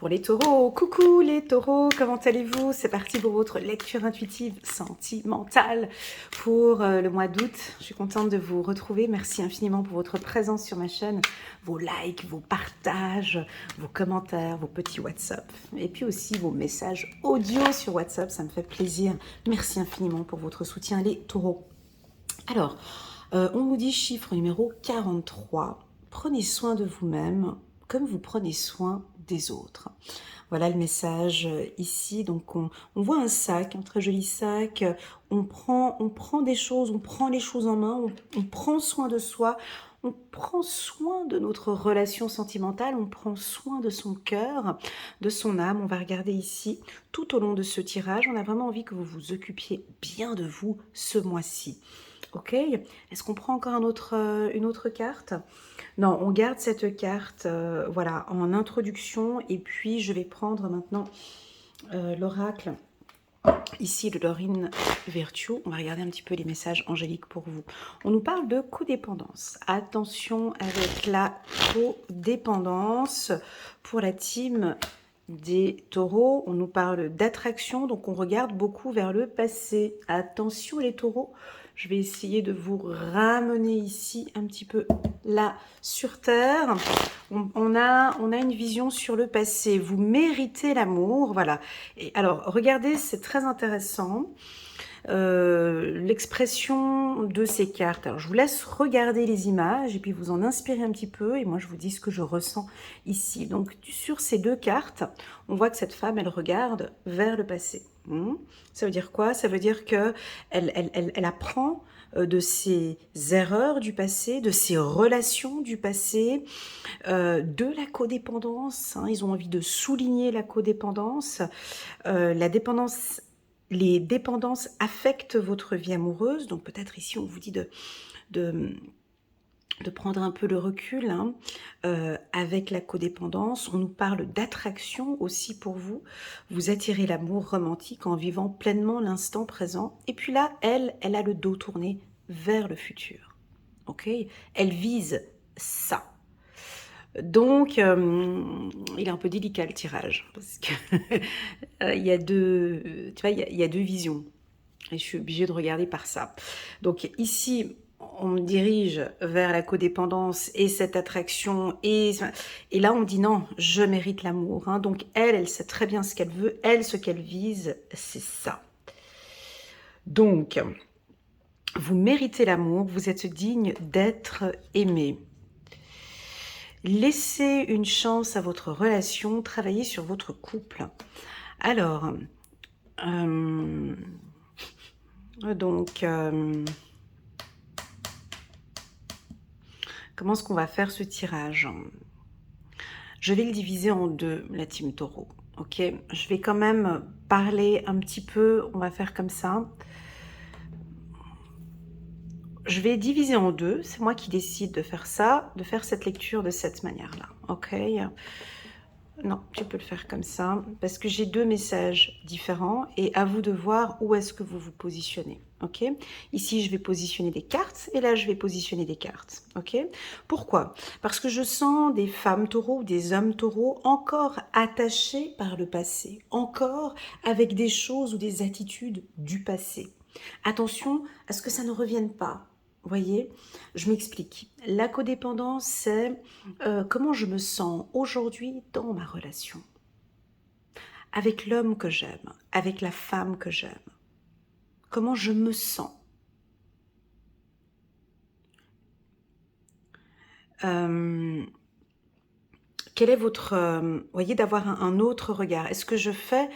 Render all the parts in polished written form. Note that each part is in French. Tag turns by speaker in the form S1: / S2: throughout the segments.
S1: Pour les taureaux, coucou les taureaux, comment allez-vous? C'est parti pour votre lecture intuitive sentimentale pour le mois d'août. Je suis contente de vous retrouver. Merci infiniment pour votre présence sur ma chaîne, vos likes, vos partages, vos commentaires, vos petits WhatsApp et puis aussi vos messages audio sur WhatsApp. Ça me fait plaisir. Merci infiniment pour votre soutien les taureaux. Alors, on vous dit chiffre numéro 43. Prenez soin de vous-même comme vous prenez soin des autres. Voilà le message ici. Donc on voit un sac, un très joli sac. On prend des choses, on prend les choses en main, on prend soin de soi, on prend soin de notre relation sentimentale, on prend soin de son cœur, de son âme. On va regarder ici tout au long de ce tirage. On a vraiment envie que vous vous occupiez bien de vous ce mois-ci. Ok, est-ce qu'on prend encore une autre carte? Non, on garde cette carte voilà, en introduction et puis je vais prendre maintenant l'oracle ici de Laurine Virtue. On va regarder un petit peu les messages angéliques pour vous. On nous parle de codépendance. Attention avec la codépendance pour la team des taureaux. On nous parle d'attraction, donc on regarde beaucoup vers le passé. Attention les taureaux, je vais essayer de vous ramener ici un petit peu là sur terre. On a une vision sur le passé. Vous méritez l'amour, voilà. Et alors, regardez, c'est très intéressant. L'expression de ces cartes. Alors, je vous laisse regarder les images et puis vous en inspirer un petit peu et moi je vous dis ce que je ressens ici. Donc sur ces deux cartes, on voit que cette femme, elle regarde vers le passé. Ça veut dire quoi? Ça veut dire que elle apprend de ses erreurs du passé, de ses relations du passé, de la codépendance. Ils ont envie de souligner la codépendance, la dépendance. Les dépendances affectent votre vie amoureuse, donc peut-être ici on vous dit de prendre un peu le recul avec la codépendance. On nous parle d'attraction aussi pour vous. Vous attirez l'amour romantique en vivant pleinement l'instant présent. Et puis là, elle a le dos tourné vers le futur. Ok? Elle vise ça. Donc, il est un peu délicat le tirage parce que il y a deux, tu vois, il y a deux visions et je suis obligée de regarder par ça. Donc ici, on me dirige vers la codépendance et cette attraction et là on me dit non, je mérite l'amour. Donc elle sait très bien ce qu'elle veut, elle ce qu'elle vise, c'est ça. Donc, vous méritez l'amour, vous êtes digne d'être aimé. Laissez une chance à votre relation, travaillez sur votre couple. Alors, comment est-ce qu'on va faire ce tirage? Je vais le diviser en deux, la team taureau. Ok, je vais quand même parler un petit peu, on va faire comme ça. Je vais diviser en deux, c'est moi qui décide de faire ça, de faire cette lecture de cette manière-là. Ok, non, tu peux le faire comme ça, parce que j'ai deux messages différents et à vous de voir où est-ce que vous vous positionnez. Ok, ici je vais positionner des cartes et là je vais positionner des cartes. Ok, pourquoi? Parce que je sens des femmes taureaux ou des hommes taureaux encore attachés par le passé, encore avec des choses ou des attitudes du passé. Attention à ce que ça ne revienne pas. Vous voyez, je m'explique. La codépendance, c'est comment je me sens aujourd'hui dans ma relation. Avec l'homme que j'aime, avec la femme que j'aime. Comment je me sens. Quel est votre... voyez, d'avoir un autre regard. Est-ce que je fais...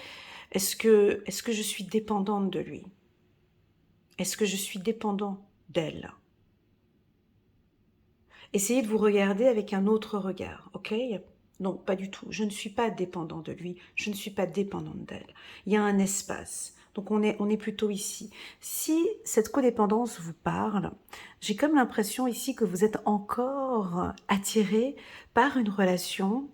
S1: Est-ce que je suis dépendante de lui? Est-ce que je suis dépendant d'elle? Essayez de vous regarder avec un autre regard, ok? Non, pas du tout. Je ne suis pas dépendant de lui. Je ne suis pas dépendante d'elle. Il y a un espace. Donc on est plutôt ici. Si cette codépendance vous parle, j'ai comme l'impression ici que vous êtes encore attiré par une relation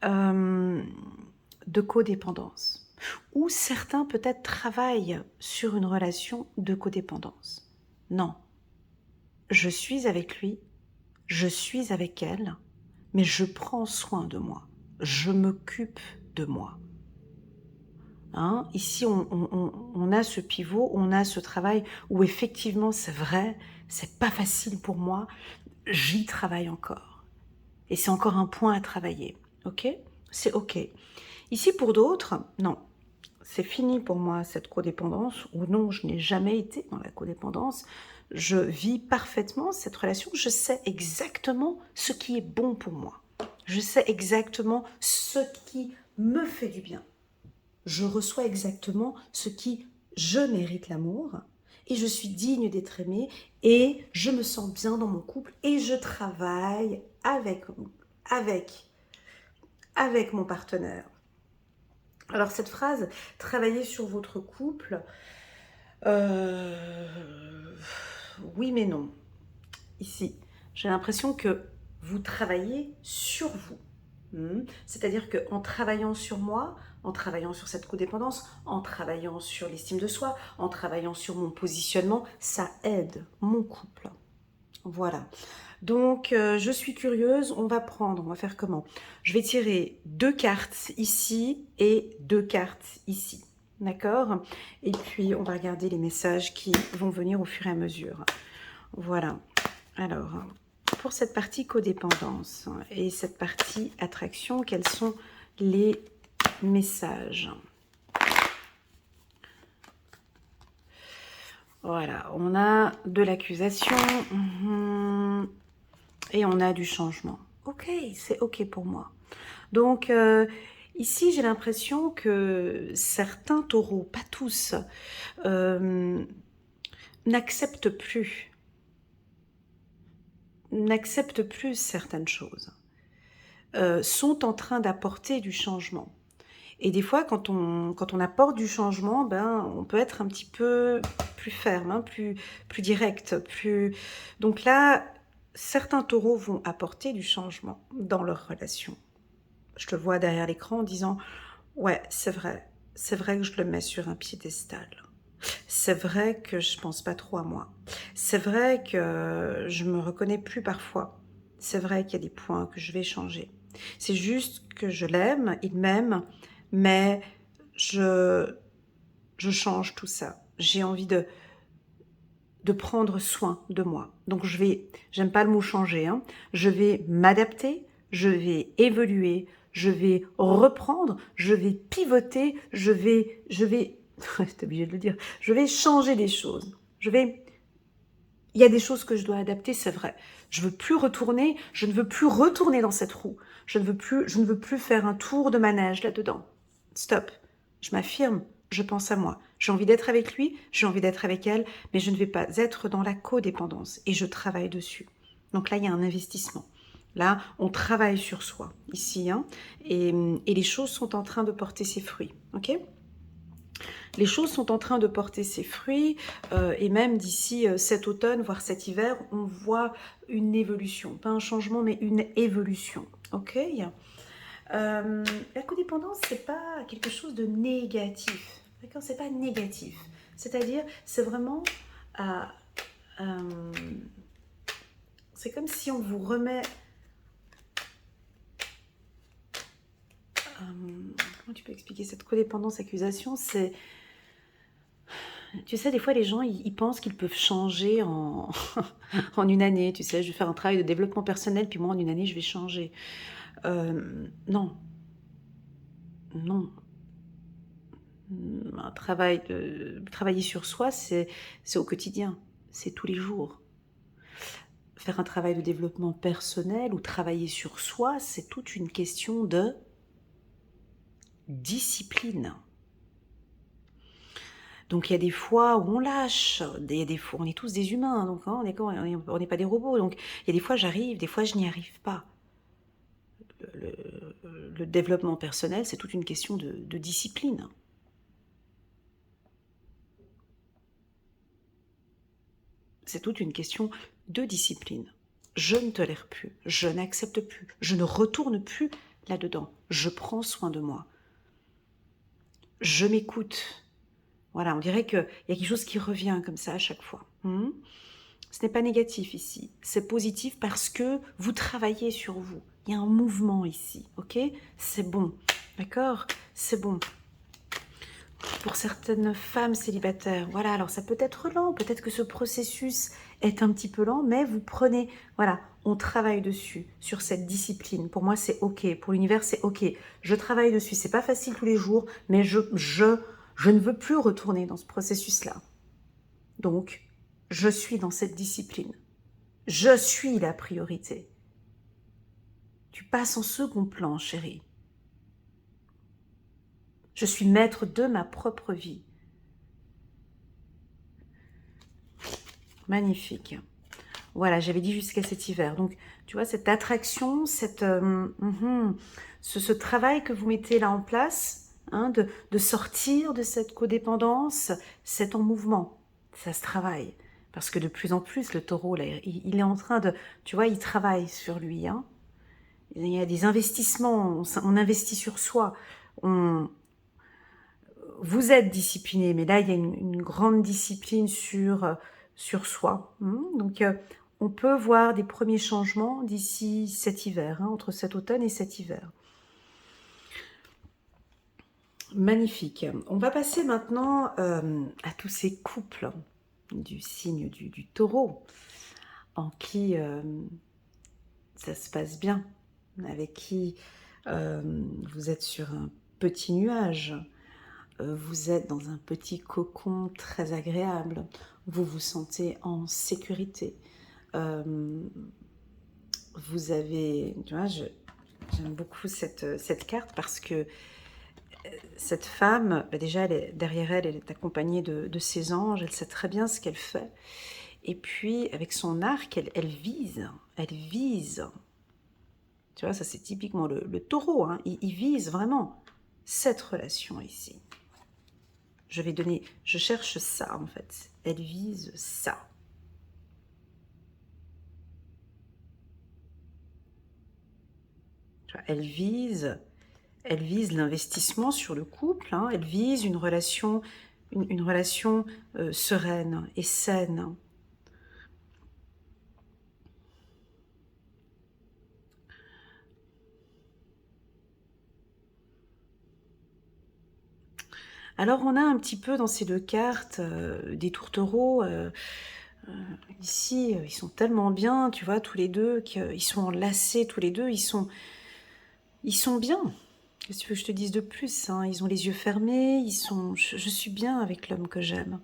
S1: de codépendance. Ou certains peut-être travaillent sur une relation de codépendance. Non. Je suis avec lui. Je suis avec elle, mais je prends soin de moi. je m'occupe de moi. Hein, ici, on a ce pivot, on a ce travail où effectivement, c'est vrai, c'est pas facile pour moi, j'y travaille encore. Et c'est encore un point à travailler, ok? C'est ok. Ici, pour d'autres, non, c'est fini pour moi cette codépendance, ou non, je n'ai jamais été dans la codépendance, je vis parfaitement cette relation, je sais exactement ce qui est bon pour moi. Je sais exactement ce qui me fait du bien. Je reçois exactement ce qui, je mérite l'amour, et je suis digne d'être aimée, et je me sens bien dans mon couple, et je travaille avec mon partenaire. Alors cette phrase, travailler sur votre couple, oui mais non. Ici, j'ai l'impression que vous travaillez sur vous. C'est-à-dire qu'en travaillant sur moi, en travaillant sur cette codépendance, en travaillant sur l'estime de soi, en travaillant sur mon positionnement, ça aide mon couple. Voilà. Donc, je suis curieuse, on va faire comment? Je vais tirer 2 cartes ici et 2 cartes ici. D'accord? Et puis, on va regarder les messages qui vont venir au fur et à mesure. Voilà. Alors, pour cette partie codépendance et cette partie attraction, quels sont les messages? Voilà, on a de l'accusation et on a du changement. Ok, c'est ok pour moi. Donc, ici, j'ai l'impression que certains taureaux, pas tous, n'acceptent plus certaines choses, sont en train d'apporter du changement. Et des fois, quand on apporte du changement, ben, on peut être un petit peu plus ferme, hein, plus direct. Donc là, certains taureaux vont apporter du changement dans leur relation. Je te vois derrière l'écran en disant « Ouais, c'est vrai que je le mets sur un piédestal. C'est vrai que je pense pas trop à moi. C'est vrai que je me reconnais plus parfois. C'est vrai qu'il y a des points que je vais changer. C'est juste que je l'aime, il m'aime, mais je change tout ça. J'ai envie de prendre soin de moi. Donc j'aime pas le mot changer, hein, je vais m'adapter, je vais évoluer, je vais reprendre, je vais pivoter, je vais, t'es obligé de le dire, je vais changer des choses. Il y a des choses que je dois adapter, c'est vrai. Je ne veux plus retourner dans cette roue. Je ne veux plus faire un tour de manège là-dedans. Stop. Je m'affirme, je pense à moi. J'ai envie d'être avec lui, j'ai envie d'être avec elle, mais je ne vais pas être dans la codépendance et je travaille dessus. Donc là, il y a un investissement. Là, on travaille sur soi, ici, hein, et les choses sont en train de porter ses fruits. Ok ? Les choses sont en train de porter ses fruits et même d'ici cet automne, voire cet hiver, on voit une évolution. Pas un changement, mais une évolution. Ok ? La codépendance, c'est pas quelque chose de négatif. D'accord ? C'est pas négatif. C'est-à-dire, c'est vraiment... c'est comme si on vous remet... comment tu peux expliquer cette codépendance, accusation? C'est... Tu sais, des fois, les gens, ils pensent qu'ils peuvent changer en, en une année. Tu sais, je vais faire un travail de développement personnel, puis moi, en une année, je vais changer. Non. Non. Travailler sur soi, c'est au quotidien. C'est tous les jours. Faire un travail de développement personnel ou travailler sur soi, c'est toute une question de discipline. Donc il y a des fois où on lâche, il y a des fois, on est tous des humains, donc hein, on n'est pas des robots, donc il y a des fois j'arrive, des fois je n'y arrive pas. Le développement personnel, c'est toute une question de discipline. C'est toute une question de discipline. Je ne tolère plus, je n'accepte plus, je ne retourne plus là-dedans. Je prends soin de moi. Je m'écoute. Voilà, on dirait qu'il y a quelque chose qui revient comme ça à chaque fois. Ce n'est pas négatif ici, c'est positif parce que vous travaillez sur vous. Il y a un mouvement ici, ok? C'est bon, d'accord? C'est bon. Pour certaines femmes célibataires, voilà, alors ça peut être lent, peut-être que ce processus est un petit peu lent, mais vous prenez, voilà, on travaille dessus, sur cette discipline. Pour moi, c'est ok, pour l'univers, c'est ok. Je travaille dessus, c'est pas facile tous les jours, mais je ne veux plus retourner dans ce processus-là. Donc, je suis dans cette discipline. Je suis la priorité. Tu passes en second plan, chérie. Je suis maître de ma propre vie. Magnifique. Voilà, j'avais dit jusqu'à cet hiver. Donc, tu vois, cette attraction, ce travail que vous mettez là en place, hein, de sortir de cette codépendance, c'est en mouvement. Ça se travaille. Parce que de plus en plus, le taureau, là, il est en train de... Tu vois, il travaille sur lui. Hein. Il y a des investissements, on investit sur soi. Vous êtes discipliné, mais là, il y a une grande discipline sur soi. Donc, on peut voir des premiers changements d'ici cet hiver, hein, entre cet automne et cet hiver. Magnifique. On va passer maintenant à tous ces couples du signe du taureau, en qui ça se passe bien, avec qui vous êtes sur un petit nuage, vous êtes dans un petit cocon très agréable, vous vous sentez en sécurité. Vous avez, tu vois, j'aime beaucoup cette carte parce que cette femme, bah déjà, derrière elle, elle est accompagnée de ses anges, elle sait très bien ce qu'elle fait. Et puis, avec son arc, elle vise, elle vise. Tu vois, ça c'est typiquement le taureau, hein, il vise vraiment cette relation ici. Je cherche ça en fait. Elle vise ça. Elle vise l'investissement sur le couple. Hein, elle vise une relation sereine et saine. Alors on a un petit peu dans ces deux cartes des tourtereaux. Ici, ils sont tellement bien, tu vois, tous les deux, qu'ils sont enlacés tous les deux, ils sont bien. Qu'est-ce que tu veux que je te dise de plus, hein? Ils ont les yeux fermés, je suis bien avec l'homme que j'aime.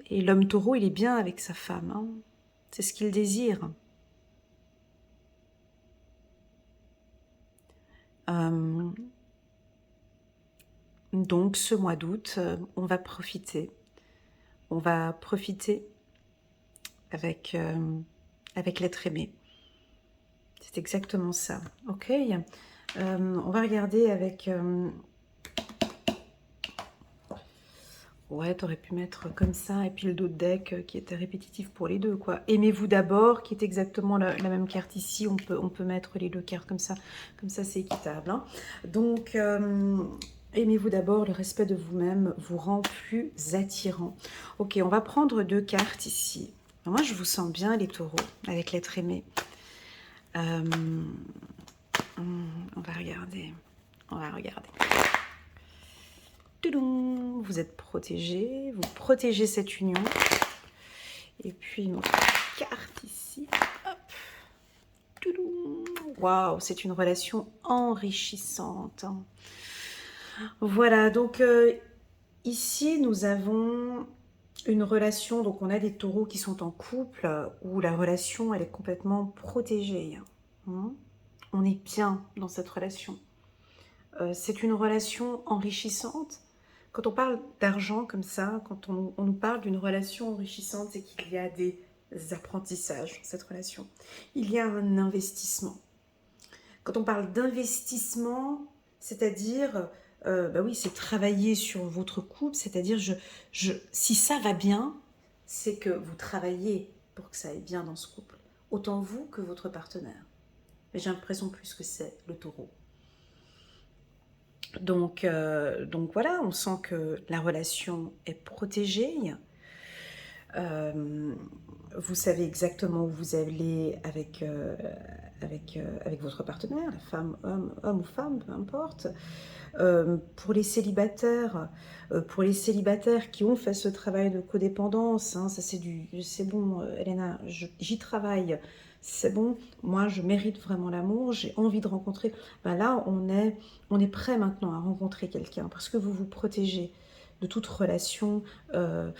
S1: Et l'homme taureau, il est bien avec sa femme. Hein. C'est ce qu'il désire. Donc, ce mois d'août, on va profiter. On va profiter avec l'être aimé. C'est exactement ça. Ok. On va regarder avec... Ouais, t'aurais pu mettre comme ça, et puis le dos de deck qui était répétitif pour les deux, quoi. Aimez-vous d'abord, qui est exactement la même carte ici. On peut mettre les deux cartes comme ça c'est équitable. Hein. Donc, aimez-vous d'abord, le respect de vous-même vous rend plus attirant. Ok, on va prendre deux cartes ici. Alors moi, je vous sens bien, les taureaux, avec l'être aimé. On va regarder. Vous êtes protégés, vous protégez cette union. Et puis une autre carte ici. Waouh, c'est une relation enrichissante. Voilà, donc ici nous avons une relation, donc on a des taureaux qui sont en couple où la relation elle est complètement protégée. On est bien dans cette relation. C'est une relation enrichissante. Quand on parle d'argent comme ça, quand on nous parle d'une relation enrichissante, c'est qu'il y a des apprentissages dans cette relation. Il y a un investissement. Quand on parle d'investissement, c'est-à-dire, bah oui, c'est travailler sur votre couple, c'est-à-dire, si ça va bien, c'est que vous travaillez pour que ça aille bien dans ce couple. Autant vous que votre partenaire. Mais j'ai l'impression plus que c'est le taureau. Donc voilà, on sent que la relation est protégée. Vous savez exactement où vous allez avec avec votre partenaire, la femme, homme ou femme, peu importe. Pour les célibataires qui ont fait ce travail de codépendance, hein, ça c'est bon, Elena, j'y travaille, c'est bon, moi je mérite vraiment l'amour, j'ai envie de rencontrer. Ben là, on est prêt maintenant à rencontrer quelqu'un parce que vous vous protégez de toute relation, un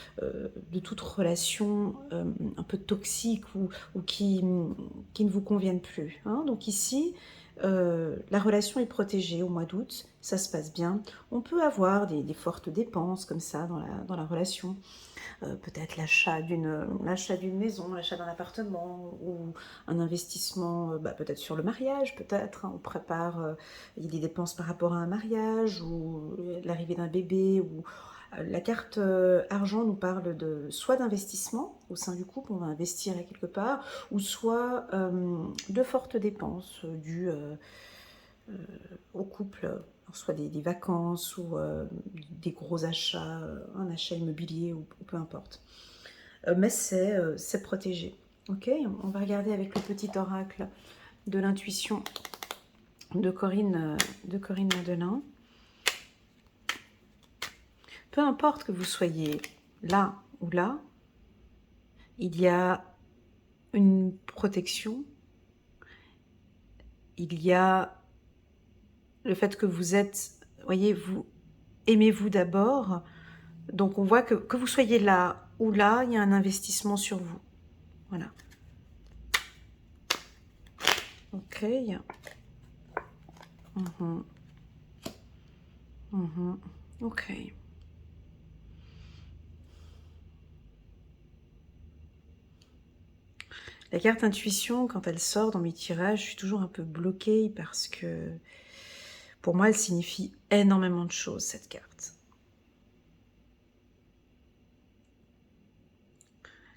S1: peu toxique ou qui ne vous conviennent plus. Hein. Donc ici, la relation est protégée au mois d'août, ça se passe bien. On peut avoir des fortes dépenses comme ça dans la relation. Peut-être l'achat d'une maison, l'achat d'un appartement ou un investissement peut-être sur le mariage, peut-être. Hein. On prépare, il y a des dépenses par rapport à un mariage ou l'arrivée d'un bébé ou la carte argent nous parle soit d'investissement au sein du couple, on va investir à quelque part, ou soit de fortes dépenses dues au couple, soit des vacances ou des gros achats, un achat immobilier ou peu importe. Mais c'est protégé. Ok, on va regarder avec le petit oracle de l'intuition de Corinne Madelin. Peu importe que vous soyez là ou là, il y a une protection, il y a le fait que vous êtes, voyez, vous aimez-vous d'abord, donc on voit que vous soyez là ou là, il y a un investissement sur vous. Voilà. Ok. Ok. La carte intuition, quand elle sort dans mes tirages, je suis toujours un peu bloquée parce que pour moi, elle signifie énormément de choses, cette carte.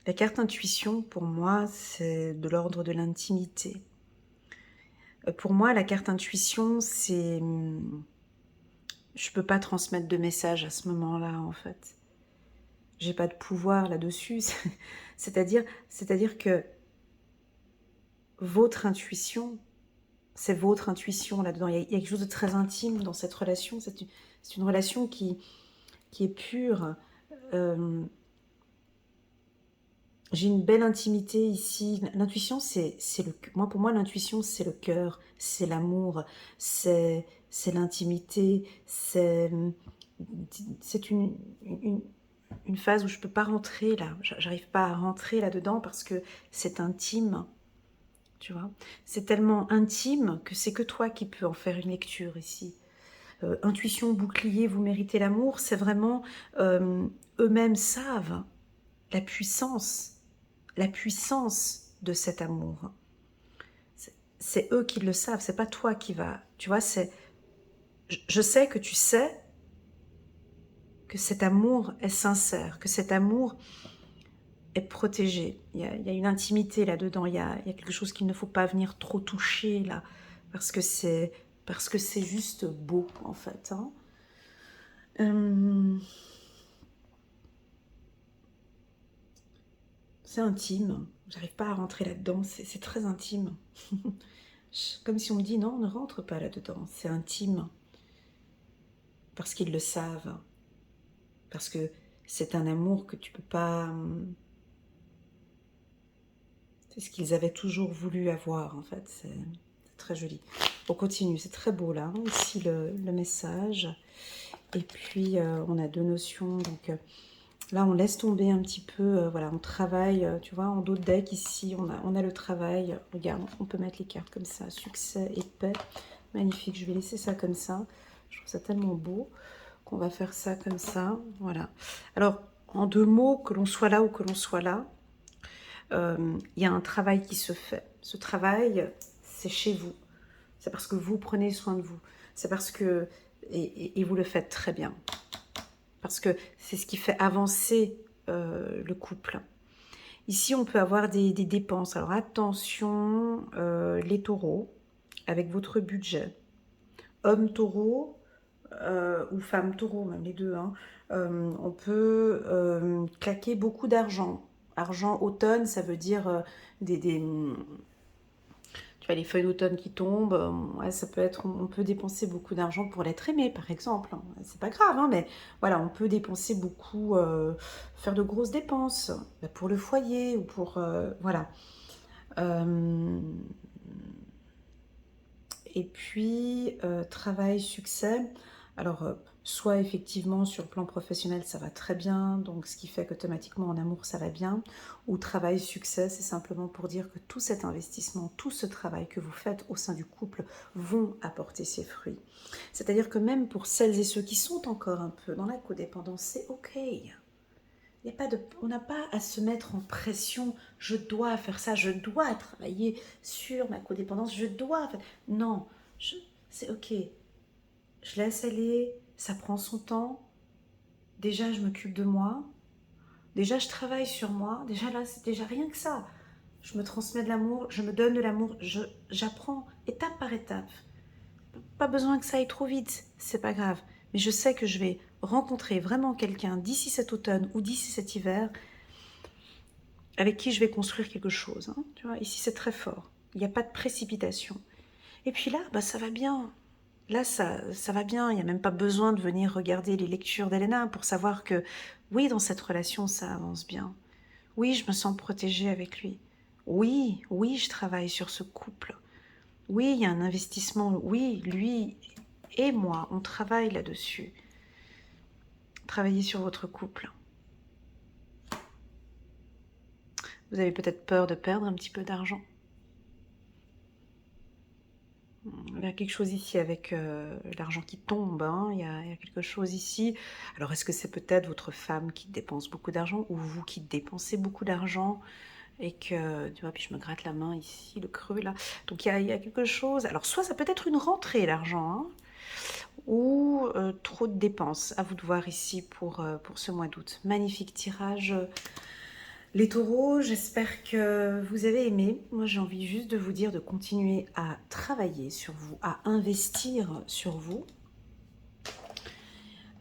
S1: La carte intuition, pour moi, c'est de l'ordre de l'intimité. Pour moi, la carte intuition, c'est... Je peux pas transmettre de message à ce moment-là, en fait. J'ai pas de pouvoir là-dessus. C'est-à-dire que votre intuition, c'est votre intuition là-dedans. Il y a quelque chose de très intime dans cette relation. C'est une relation qui est pure. J'ai une belle intimité ici. L'intuition, pour moi, l'intuition, c'est le cœur, c'est l'amour, c'est l'intimité, c'est une phase où je peux pas rentrer là. J'arrive pas à rentrer là-dedans parce que c'est intime. Tu vois, c'est tellement intime que c'est que toi qui peux en faire une lecture ici. Intuition, bouclier, vous méritez l'amour, c'est vraiment eux-mêmes savent la puissance de cet amour. C'est eux qui le savent, c'est pas toi qui va. Tu vois, je sais que tu sais que cet amour est sincère, que cet amour est protégé. Il y a une intimité là-dedans, il y a quelque chose qu'il ne faut pas venir trop toucher là, parce que c'est juste beau en fait. Hein. C'est intime, j'arrive pas à rentrer là-dedans, c'est très intime. Comme si on me dit non, ne rentre pas là-dedans, c'est intime. Parce qu'ils le savent. Parce que c'est un amour que tu peux pas... C'est ce qu'ils avaient toujours voulu avoir, en fait. C'est très joli. On continue, c'est très beau, là. Hein. Ici, le message. Et puis, on a deux notions. Donc, là, on laisse tomber un petit peu. Voilà, on travaille. Tu vois, en dos de deck, ici, on a le travail. Regarde, on peut mettre les cartes comme ça. Succès et paix. Magnifique. Je vais laisser ça comme ça. Je trouve ça tellement beau qu'on va faire ça comme ça. Voilà. Alors, en deux mots, que l'on soit là ou que l'on soit là, il y a un travail qui se fait. Ce travail, c'est chez vous. C'est parce que vous prenez soin de vous. C'est parce que... Et vous le faites très bien. Parce que c'est ce qui fait avancer le couple. Ici, on peut avoir des dépenses. Alors, attention, les taureaux, avec votre budget. Homme taureau ou femme taureau, même les deux. Hein, on peut claquer beaucoup d'argent. Argent automne, ça veut dire pas, les feuilles d'automne qui tombent, ouais, ça peut être, on peut dépenser beaucoup d'argent pour l'être aimé, par exemple. C'est pas grave, hein, mais voilà, on peut dépenser beaucoup, faire de grosses dépenses pour le foyer ou pour, voilà. Et puis, travail, succès. Alors, soit effectivement sur le plan professionnel, ça va très bien, donc ce qui fait qu'automatiquement en amour, ça va bien. Ou travail, succès, c'est simplement pour dire que tout cet investissement, tout ce travail que vous faites au sein du couple vont apporter ses fruits. C'est-à-dire que même pour celles et ceux qui sont encore un peu dans la codépendance, c'est OK. Il y a pas de, on n'a pas à se mettre en pression. Je dois faire ça, je dois travailler sur ma codépendance, je dois. Non, c'est ok. Je laisse aller, ça prend son temps. Déjà, je m'occupe de moi. Déjà, je travaille sur moi. Déjà, là, c'est déjà rien que ça. Je me transmets de l'amour, je me donne de l'amour, j'apprends étape par étape. Pas besoin que ça aille trop vite, c'est pas grave. Mais je sais que je vais rencontrer vraiment quelqu'un d'ici cet automne ou d'ici cet hiver avec qui je vais construire quelque chose. Hein, tu vois, ici, c'est très fort. Il n'y a pas de précipitation. Et puis là, bah, ça va bien. Là, ça va bien. Il n'y a même pas besoin de venir regarder les lectures d'Elena pour savoir que, oui, dans cette relation, ça avance bien. Oui, je me sens protégée avec lui. Oui, oui, je travaille sur ce couple. Oui, il y a un investissement. Oui, lui et moi, on travaille là-dessus. Travaillez sur votre couple. Vous avez peut-être peur de perdre un petit peu d'argent. Il y a quelque chose ici avec l'argent qui tombe, hein. Il y a quelque chose ici. Alors, est-ce que c'est peut-être votre femme qui dépense beaucoup d'argent ou vous qui dépensez beaucoup d'argent et que, tu vois, puis je me gratte la main ici, le creux là. Donc, il y a quelque chose. Alors, soit ça peut être une rentrée, l'argent, hein, ou trop de dépenses. À vous de voir ici pour ce mois d'août. Magnifique tirage. Les taureaux, j'espère que vous avez aimé. Moi, j'ai envie juste de vous dire de continuer à travailler sur vous, à investir sur vous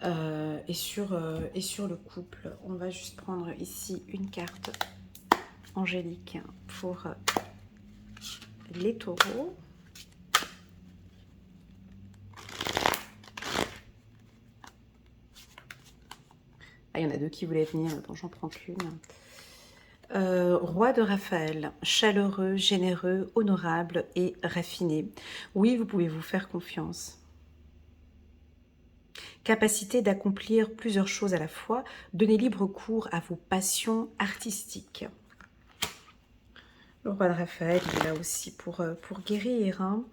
S1: et sur le couple. On va juste prendre ici une carte angélique pour les taureaux. Ah, il y en a deux qui voulaient venir, attends, j'en prends qu'une. Roi de Raphaël, chaleureux, généreux, honorable et raffiné. Oui, vous pouvez vous faire confiance. Capacité d'accomplir plusieurs choses à la fois, donnez libre cours à vos passions artistiques. Le roi de Raphaël, il est là aussi pour guérir. Hein.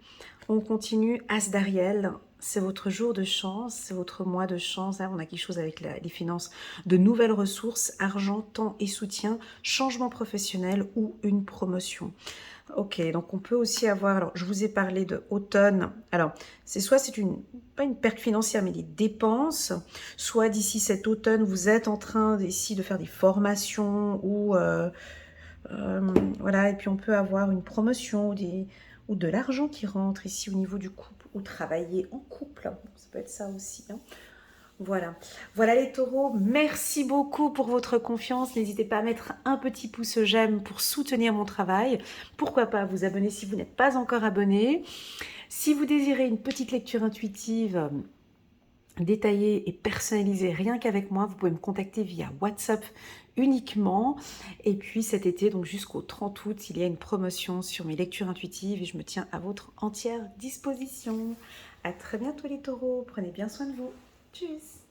S1: On continue, As d'Ariel, c'est votre jour de chance, c'est votre mois de chance. Hein. On a quelque chose avec les finances, de nouvelles ressources, argent, temps et soutien, changement professionnel ou une promotion. Ok, donc on peut aussi avoir, alors je vous ai parlé de automne, alors c'est soit c'est pas une perte financière, mais des dépenses, soit d'ici cet automne, vous êtes en train ici de faire des formations ou voilà, et puis on peut avoir une promotion ou de l'argent qui rentre ici au niveau du couple, ou travailler en couple, ça peut être ça aussi, hein. Voilà. Voilà les taureaux, merci beaucoup pour votre confiance. N'hésitez pas à mettre un petit pouce j'aime pour soutenir mon travail. Pourquoi pas vous abonner si vous n'êtes pas encore abonné. Si vous désirez une petite lecture intuitive détaillée et personnalisée rien qu'avec moi, vous pouvez me contacter via WhatsApp uniquement. Et puis cet été, donc jusqu'au 30 août, il y a une promotion sur mes lectures intuitives et je me tiens à votre entière disposition. À très bientôt les taureaux, prenez bien soin de vous. Tchuss.